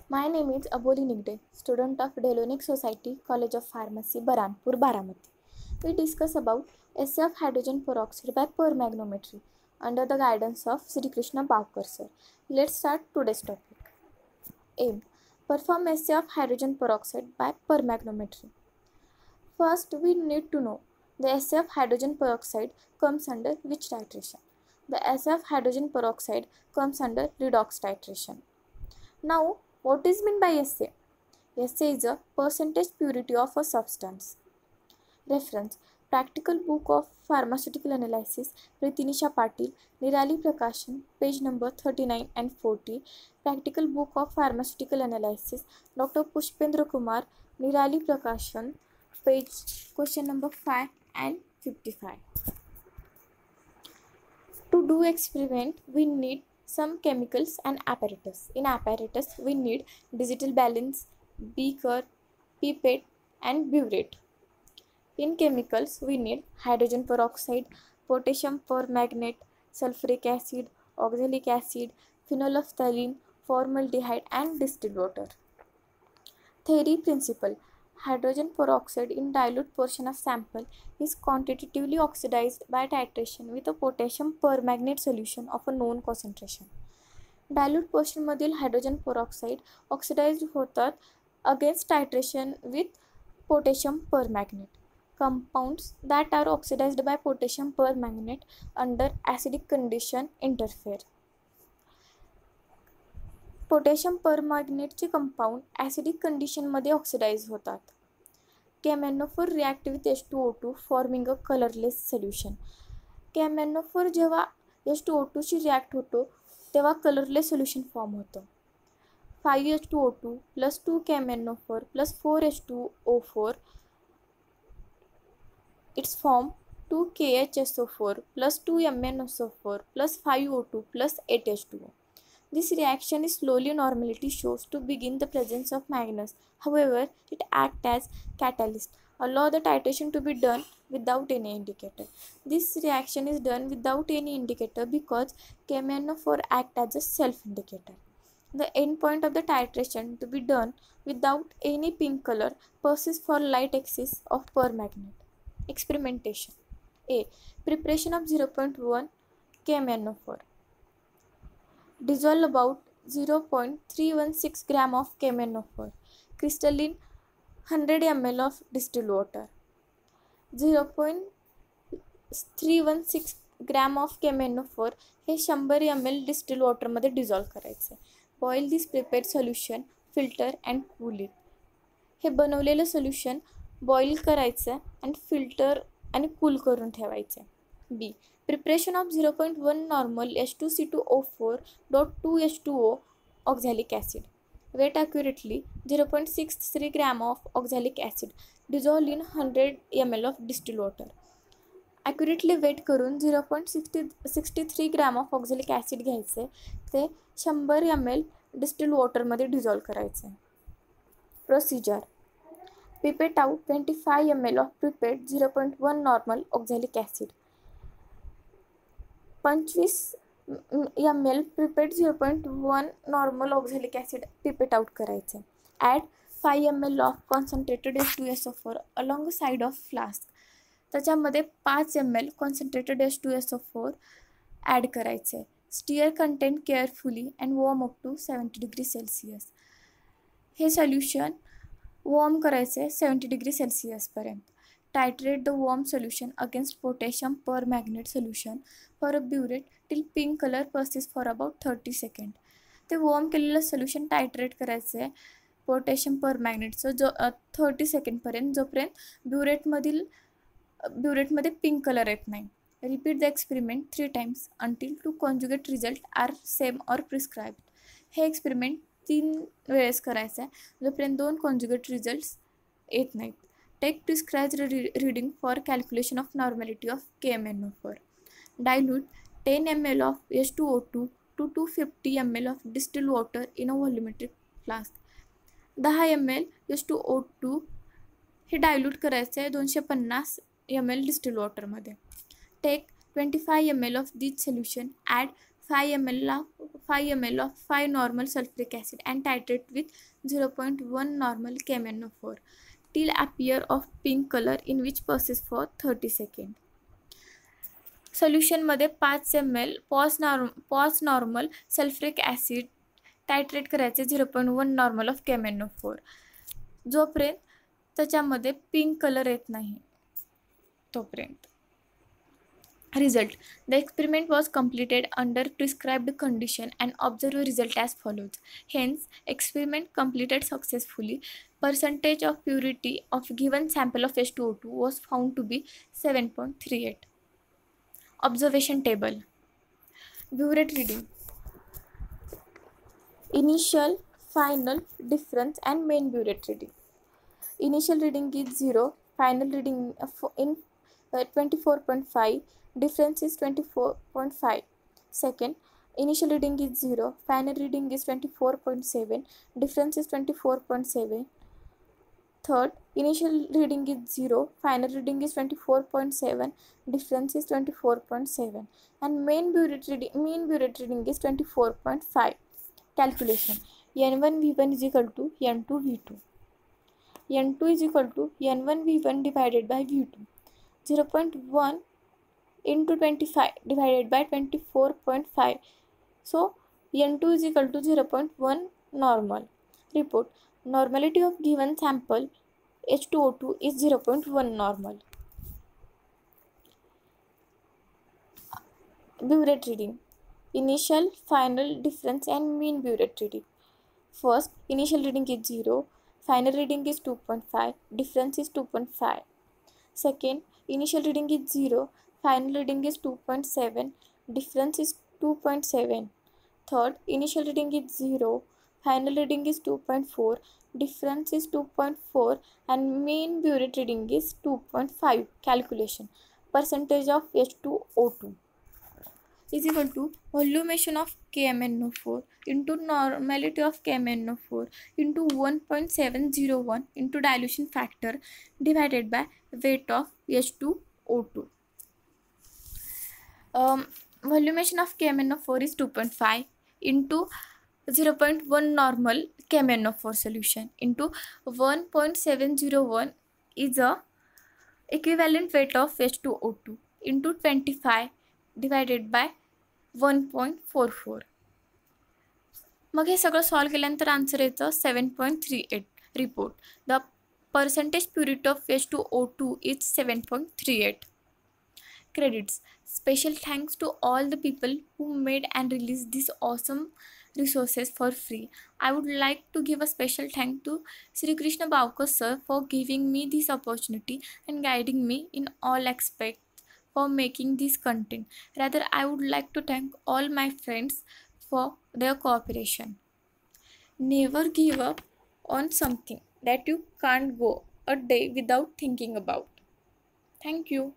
My name is Aboli Nigde, student of Delonic Society, College of Pharmacy, Baranpur, Baramati. We discuss about essay of hydrogen peroxide by permagnometry under the guidance of Sri Krishna Bhavkar sir. Let's start today's topic. Aim: perform essay of hydrogen peroxide by permagnometry. First, we need to know the assay of hydrogen peroxide comes under which titration. The assay of hydrogen peroxide comes under redox titration. Now, what is meant by assay? Assay is a percentage purity of a substance. Reference: Practical Book of Pharmaceutical Analysis, Pritinisha Patil, Nirali Prakashan, page number 39 and 40. Practical Book of Pharmaceutical Analysis, Dr. Pushpendra Kumar, Nirali Prakashan, page question number 5 and 55. To do experiment, we need some chemicals and apparatus. In apparatus, we need digital balance, beaker, pipette, and burette. In chemicals, we need hydrogen peroxide, potassium permanganate, sulfuric acid, oxalic acid, phenolphthalein, formaldehyde, and distilled water. Theory principle: hydrogen peroxide in dilute portion of sample is quantitatively oxidized by titration with a potassium permanganate solution of a known concentration. Dilute पोर्शनमधील hydrogen peroxide oxidised होतात against titration with potassium permanganate. Compounds that are oxidized by potassium permanganate under acidic condition interfere. Potassium परमॅग्नेटचे compound acidic कंडिशनमध्ये oxidise होतात. KMnO4 react with H2O2 forming a colourless solution. KMnO4 जेव्हा H2O2शी react होतो तेव्हा colourless solution form होतं. 5H2O2 plus 2 KMnO4 plus 4H2O4 its form 2 KHSO4 plus 2 MnSO4 plus 5O2 plus 8H2O. This reaction is slowly normality shows to begin the presence of manganese. However, it acts as catalyst. Allow the titration to be done without any indicator. This reaction is done without any indicator because KMnO4 acts as a self-indicator. The end point of the titration to be done without any pink color persists for light axis of permanganate. Experimentation. A. Preparation of 0.1 KMnO4. Dissolve about 0.316 gram of KMnO4. Crystalline 100 ml of distilled water. 0.316 gram of KMnO4 हे 100 ml distil वॉटरमध्ये dissolve करायचं. Boil this prepared solution, filter and cool it. हे बनवलेलं solution boil करायचं and filter आणि cool करून ठेवायचं. B. Preparation of 0.1 normal H2CO4.2H2O oxalic acid. Weight accurately 0.63 gram of oxalic acid dissolve in 100 ml of distil water. Accurately weight करून 0.63 gram of oxalic acid घ्यायचे, ते 100 ml distil वॉटरमध्ये dissolve करायचे. Procedure. Pipette out 25 ml of prepared 0.1 normal oxalic acid. 25 ml prepared 0.1 normal oxalic acid pipette out करायचे. Add 5 ml of concentrated H2SO4 along the side of flask. त्याच्यामध्ये 5 ml concentrated H2SO4 add करायचे. Stir content carefully and warm up to 70 degrees Celsius. हे solution warm करायचे 70 degree सेल्सिअसपर्यंत. Titrate the warm solution against potassium permanganate solution for a burette till pink colour persist for about 30 second. ते warm केलेलं solution titrate करायचं आहे potassium परमॅग्नेटचं 30 सेकंडपर्यंत, जोपर्यंत ब्युरेटमध्ये pink colour येत नाही. Repeat the experiment 3 times until two conjugate result are same or prescribed. हे experiment 3 वेळेस करायचं आहे जोपर्यंत 2 कॉन्जुगेट रिझल्ट्स येत नाहीत. Take prescribed reading for calculation of normality of KMnO4. Dilute 10 ml of H2O2 to 250 ml of distil water in a volumetric flask. 10 ml H2O2 हे dilute करायचं आहे 250 ml डिस्टिल वॉटरमध्ये. Take 25 ml of this solution, add 5 ml of 5 normal sulfuric acid and titrate with 0.1 normal KMnO4 till appear of pink color in which persists for 30 seconds. सोल्युशनमध्ये 5 ml पॉज normal sulphuric acid titrate करायचे 0.1 normal of KMnO4 जोपर्यंत त्याच्यामध्ये pink colour येत नाही तोपर्यंत. Result: The experiment was completed under prescribed condition and observed result as follows. Hence, experiment completed successfully. Percentage of purity of given sample of H2O2 was found to be 7.38. Observation table. Burette reading. Initial, final, difference and main burette reading. Initial reading is 0, final reading in 24.5, difference is 24.5. Second, initial reading is 0, final reading is 24.7, difference is 24.7. Third, initial reading is 0, final reading is 24.7, difference is 24.7, and main burette reading is 24.5. Calculation: N1V1 is equal to N2V2. N2 is equal to N1V1 divided by V2. 0.1 into 25 divided by 24.5. So N2 is equal to 0.1 normal. Report: normality of given sample H2O2 is 0.1 normal. Burette reading. Initial, final, difference and mean burette reading. First, initial reading is 0, final reading is 2.5, difference is 2.5. Second, initial reading is 0, final reading is 2.7, difference is 2.7. Third, initial reading is 0, final reading is 2.4, difference is 2.4 and mean burette reading is 2.5. Calculation: percentage of H2O2 is equal to volumation of KMnO4 into normality of KMnO4 into 1.701 into dilution factor divided by weight of H2O2. Volumation of KMnO4 is 2.5 into 0.1 normal KMnO4 solution into 1.701 is a equivalent weight of H2O2 into 25 divided by 1.44. मग हे सगळं solve केल्यानंतर answer येतं 7.38. Report: the percentage purity of H2O2 is 7.38. Credits: special thanks to all the people who made and released these awesome resources for free. I would like to give a special thank to Sri Krishna Bhavkar sir for giving me this opportunity and guiding me in all aspects for making this content. Rather, I would like to thank all my friends for their cooperation. Never give up on something that you can't go a day without thinking about. Thank you.